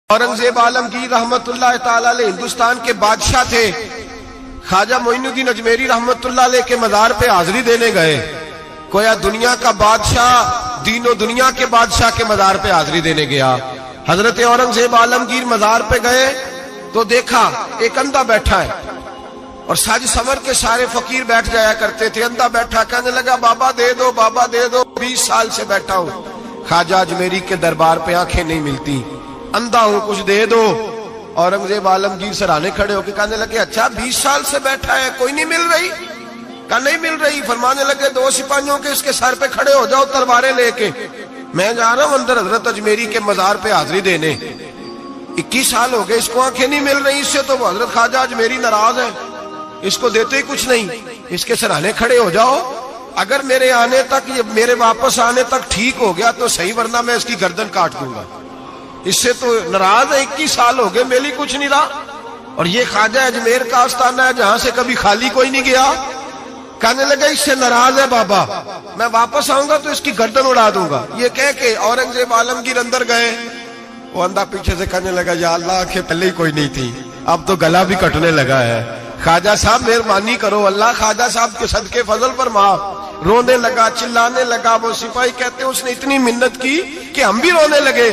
औरंगजेब आलमगीर रहमतुल्लाह ताला अलैह हिंदुस्तान के बादशाह थे। ख्वाजा मोइनुद्दीन अजमेरी रहमतुल्लाह अलैह के मजार पे हाजिरी देने गए। कोया दुनिया का बादशाह दीनो दुनिया के बादशाह के मजार पे हाजिरी देने गया। हजरत औरंगजेब आलमगीर मजार पे गए तो देखा एक अंधा बैठा है और साज समर के सारे फकीर बैठ जाया करते थे। अंधा बैठा, कहने लगा बाबा दे दो, बाबा दे दो, 20 साल से बैठा हूं ख्वाजा अजमेरी के दरबार पे, आंखें नहीं मिलती, अंधा हूं, कुछ दे दो। औरंगजेब आलमगीर सराहने खड़े होकर कहने लगे अच्छा 20 साल से बैठा है, कोई नहीं मिल रही? कहा नहीं मिल रही। फरमाने लगे 2 सिपाहियों के इसके सर पे खड़े हो जाओ तलवारें लेके, मैं जा रहा हूं अंदर हजरत अजमेरी के मजार पे हाजिरी देने। 21 साल हो गए, इसको आंखें नहीं मिल रही, इससे तो हजरत ख्वाजा अजमेरी नाराज है, इसको देते ही कुछ नहीं, इसके सराहने खड़े हो जाओ, अगर मेरे आने तक, ये मेरे वापस आने तक ठीक हो गया तो सही, वरना मैं इसकी गर्दन काट दूंगा। इससे तो नाराज है, 21 साल हो गए, मेली कुछ नहीं रहा। और ये ख्वाजा अजमेर का आस्थाना है जहां से कभी खाली कोई नहीं गया। कहने लगे इससे नाराज है बाबा, मैं वापस आऊंगा तो इसकी गर्दन उड़ा दूंगा। ये कह के औरंगजेब आलमगीर अंदर गए। वो अंधा पीछे से कहने लगा या अल्लाह के पहले ही कोई नहीं थी, अब तो गला भी कटने लगा है, ख्वाजा साहब मेहरबानी करो, अल्लाह ख्वाजा साहब के सदके फजल पर माफ। रोने लगा, चिल्लाने लगा। वो सिपाही कहते उसने इतनी मिन्नत की कि हम भी रोने लगे।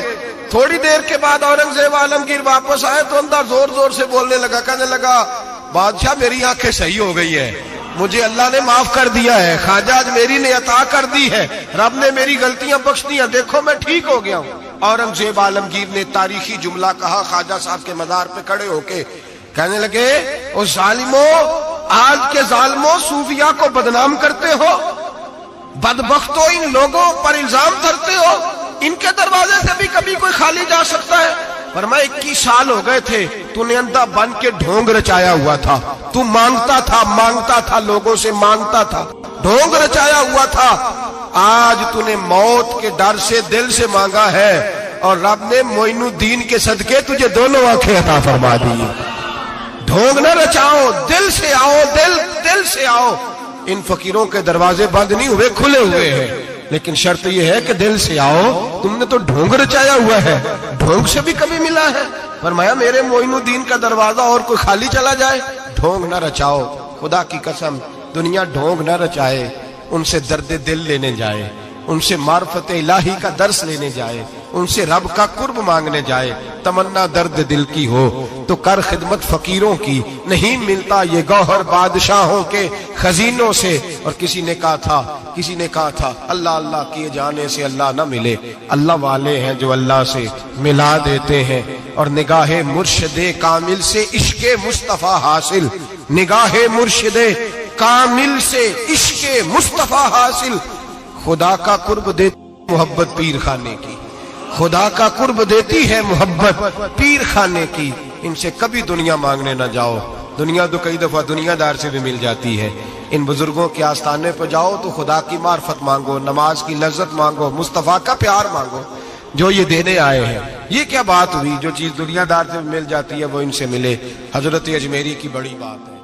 थोड़ी देर के बाद औरंगजेब आलमगीर वापस आए तो अंदर जोर जोर से बोलने लगा, कहने लगा बादशाह मेरी आंखें सही हो गई है, मुझे अल्लाह ने माफ कर दिया है, ख्वाजा अजमेरी ने अता कर दी है, रब ने मेरी गलतियां बख्श दी हैं, देखो मैं ठीक हो गया हूं। औरंगजेब आलमगीर ने तारीखी जुमला कहा ख्वाजा साहब के मजार पे खड़े होके, कहने लगे ओ जालिमो, आज के जालिमो सूफिया को बदनाम करते हो, बदबख्तो इन लोगों पर इल्जाम धरते हो, इनके दरवाजे से भी कभी कोई खाली जा सकता है? फरमाया 21 साल हो गए थे, तूने अंधा बन के ढोंग रचाया हुआ था, तू मांगता था, लोगों से मांगता था, ढोंग रचाया हुआ था। आज तूने मौत के डर से दिल से मांगा है और रब ने मोइनुद्दीन के सदके तुझे दोनों आंखें अता फरमा दी। ढोंग न रचाओ, दिल से आओ, दिल से आओ। इन फकीरों के दरवाजे बंद नहीं हुए, खुले हुए हैं, लेकिन शर्त यह है कि दिल से आओ। तुमने तो ढोंग रचाया हुआ है, ढोंग से भी कभी मिला है? फरमाया मेरे मोइनुद्दीन का दरवाजा और कोई खाली चला जाए? ढोंग न रचाओ, खुदा की कसम दुनिया ढोंग न रचाए, उनसे दर्द दिल लेने जाए, उनसे मार्फत इलाही का दर्स लेने जाए, उनसे रब का कुर्ब मांगने जाए। तमन्ना दर्द दिल की हो तो कर खिदमत फकीरों की, नहीं मिलता ये गौहर बादशाहों के खजीनों से। और किसी ने कहा था अल्लाह अल्लाह किए जाने से अल्लाह न मिले, अल्लाह वाले हैं जो अल्लाह से मिला देते हैं। और निगाहे मुर्शिदे कामिल से इश्के मुस्तफा हासिल, निगाहे मुर्शिदे कामिल से इश्के मुस्तफा हासिल। खुदा का कुर्ब देती मोहब्बत पीर खाने की, खुदा का कुर्ब देती है मोहब्बत पीर खाने की। इनसे कभी दुनिया मांगने ना जाओ, दुनिया तो कई दफा दुनियादार से भी मिल जाती है। इन बुजुर्गों के आस्थाने पर जाओ तो खुदा की मार्फत मांगो, नमाज की लज्जत मांगो, मुस्तफा का प्यार मांगो जो ये देने आए हैं। ये क्या बात हुई, जो चीज दुनियादार से मिल जाती है वो इनसे मिले। हजरत अजमेरी की बड़ी बात है।